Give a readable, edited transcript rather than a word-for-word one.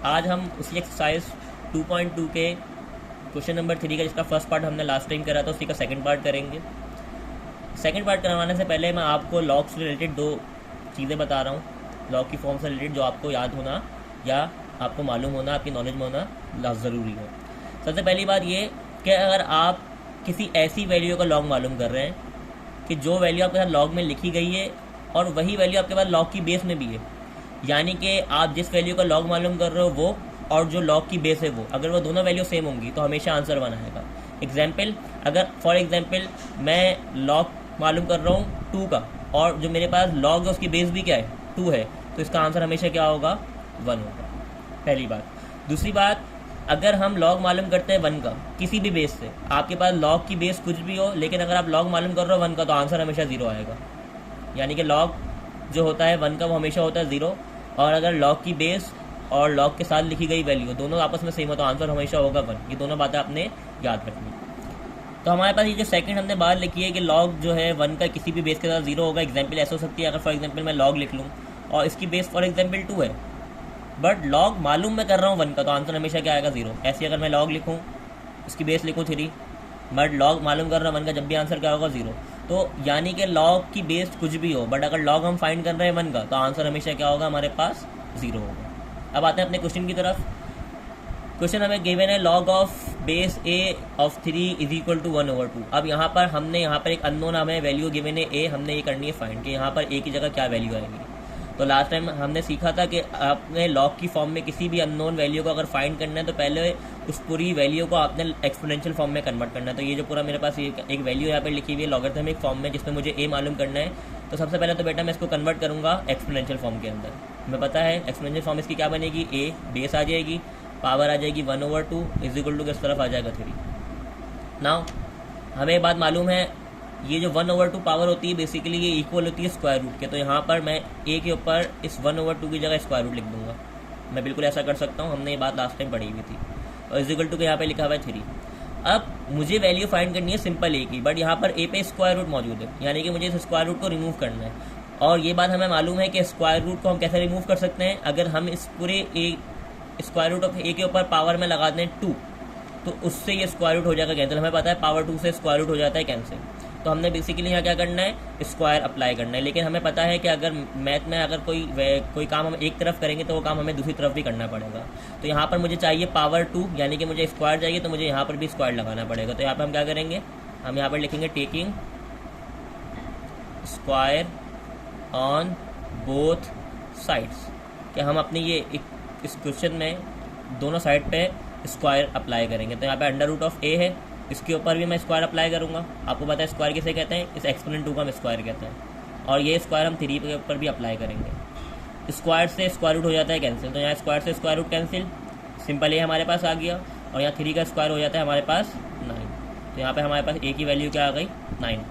आज हम उसी एक्सरसाइज 2.2 के क्वेश्चन नंबर 3 का, जिसका फर्स्ट पार्ट हमने लास्ट टाइम करा था, उसी का सेकंड पार्ट करेंगे। सेकंड पार्ट करवाने से पहले मैं आपको लॉग से रिलेटेड 2 चीज़ें बता रहा हूँ। लॉग की फॉर्म से रिलेटेड जो आपको याद होना या आपको मालूम होना, आपकी नॉलेज में होना ज़रूरी है। सबसे पहली बात ये कि अगर आप किसी ऐसी वैल्यू का लॉग मालूम कर रहे हैं कि जो वैल्यू आपके साथ लॉग में लिखी गई है और वही वैल्यू आपके पास लॉग की बेस में भी है, यानी कि आप जिस वैल्यू का लॉग मालूम कर रहे हो वो और जो लॉग की बेस है वो, अगर वो दोनों वैल्यू सेम होंगी तो हमेशा आंसर 1 आएगा। एग्जाम्पल, अगर फॉर एग्जाम्पल मैं लॉग मालूम कर रहा हूँ 2 का और जो मेरे पास लॉग है उसकी बेस भी क्या है, 2 है, तो इसका आंसर हमेशा क्या होगा, 1 होगा। पहली बात। दूसरी बात, अगर हम लॉग मालूम करते हैं 1 का किसी भी बेस से, आपके पास लॉग की बेस कुछ भी हो, लेकिन अगर आप लॉग मालूम कर रहे हो 1 का, तो आंसर हमेशा 0 आएगा। यानी कि लॉग जो होता है 1 का वो हमेशा होता है 0, और अगर लॉग की बेस और लॉग के साथ लिखी गई वैल्यू दोनों आपस में सेम हो तो आंसर हमेशा होगा 1। ये दोनों बातें आपने याद रखनी। तो हमारे पास ये जो सेकंड हमने बात लिखी है कि लॉग जो है 1 का किसी भी बेस के साथ 0 होगा। एग्जाम्पल ऐसा हो सकती है, अगर फॉर एग्जाम्पल मैं लॉग लिख लूँ और इसकी बेस फॉर एग्जाम्पल 2 है, बट लॉग मालूम मैं कर रहा हूँ 1 का, तो आंसर हमेशा क्या आएगा, 0। ऐसे अगर मैं लॉग लिखूँ, इसकी बेस लिखूँ 3, बट लॉग मालूम कर रहा हूँ 1 का, जब भी आंसर क्या होगा, 0। तो यानी कि लॉग की बेस कुछ भी हो, बट अगर लॉग हम फाइंड कर रहे हैं 1 का, तो आंसर हमेशा क्या होगा, हमारे पास 0 होगा। अब आते हैं अपने क्वेश्चन की तरफ। क्वेश्चन हमें गिवन है log of base A of 3 is equal to 1/2। अब यहाँ पर एक अननोन हमें वैल्यू गिवन है ए, हमने ये करनी है फाइंड कि यहाँ पर ए की जगह क्या वैल्यू आएगी। तो लास्ट टाइम हमने सीखा था कि आपने लॉग की फॉर्म में किसी भी अननोन वैल्यू को अगर फाइंड करना है तो पहले उस पूरी वैल्यू को आपने एक्सपोनेंशियल फॉर्म में कन्वर्ट करना है। तो ये जो पूरा मेरे पास एक वैल्यू यहाँ पर लिखी हुई है लॉगरिथमिक फॉर्म में, जिसमें मुझे ए मालूम करना है, तो सबसे पहले तो बेटा मैं इसको कन्वर्ट करूँगा एक्सपोनेंशियल फॉर्म के अंदर। हमें पता है एक्सपोनेंशियल फॉर्म इसकी क्या बनेगी, ए बेस आ जाएगी, पावर आ जाएगी 1/2 इज इक्वल टू किस तरफ आ जाएगा 3। नाउ हमें एक बात मालूम है, ये जो 1/2 पावर होती है बेसिकली ये इक्वल होती है स्क्वायर रूट के। तो यहाँ पर मैं ए के ऊपर इस 1/2 की जगह स्क्वायर रूट लिख दूंगा। मैं बिल्कुल ऐसा कर सकता हूँ, हमने ये बात लास्ट टाइम पढ़ी हुई थी। और इज इक्वल टू के यहाँ पे लिखा हुआ है 3। अब मुझे वैल्यू फाइंड करनी है सिंपल ए की, बट यहाँ पर ए पे स्क्वायर रूट मौजूद है, यानी कि मुझे इस स्क्वायर रूट को रिमूव करना है। और ये बात हमें मालूम है कि स्क्वायर रूट को हम कैसे रिमूव कर सकते हैं, अगर हम इस पूरे ए स्क्वायर रूट ऑफ ए के ऊपर पावर में लगा दें 2, तो उससे ये स्क्वायर रूट हो जाएगा कैंसिल। हमें पता है पावर 2 से स्क्वायर रूट हो जाता है कैंसिल। तो हमने बेसिकली यहाँ क्या करना है, स्क्वायर अप्लाई करना है। लेकिन हमें पता है कि अगर मैथ में अगर कोई काम हम एक तरफ करेंगे तो वो काम हमें दूसरी तरफ भी करना पड़ेगा। तो यहाँ पर मुझे चाहिए पावर 2, यानी कि मुझे स्क्वायर चाहिए, तो मुझे यहाँ पर भी स्क्वायर लगाना पड़ेगा। तो यहाँ पर हम क्या करेंगे, हम यहाँ पर लिखेंगे taking square on both sides, कि हम अपनी ये इस क्वेश्चन में दोनों साइड पे स्क्वायर अप्लाई करेंगे। तो यहाँ पे अंडर रूट ऑफ ए है, इसके ऊपर भी मैं स्क्वायर अप्लाई करूँगा। आपको पता है स्क्वायर किसे कहते हैं, इस एक्सपोनेंट 2 का हम स्क्वायर कहते हैं। और ये स्क्वायर हम 3 के ऊपर भी अप्लाई करेंगे। स्क्वायर से स्क्वायर रूट हो जाता है कैंसिल, तो यहाँ स्क्वायर से स्क्वायर रूट कैंसिल, सिंपल ये हमारे पास आ गया। और यहाँ 3 का स्क्वायर हो जाता है हमारे पास 9। तो यहाँ पर हमारे पास ए की वैल्यू क्या आ गई, 9।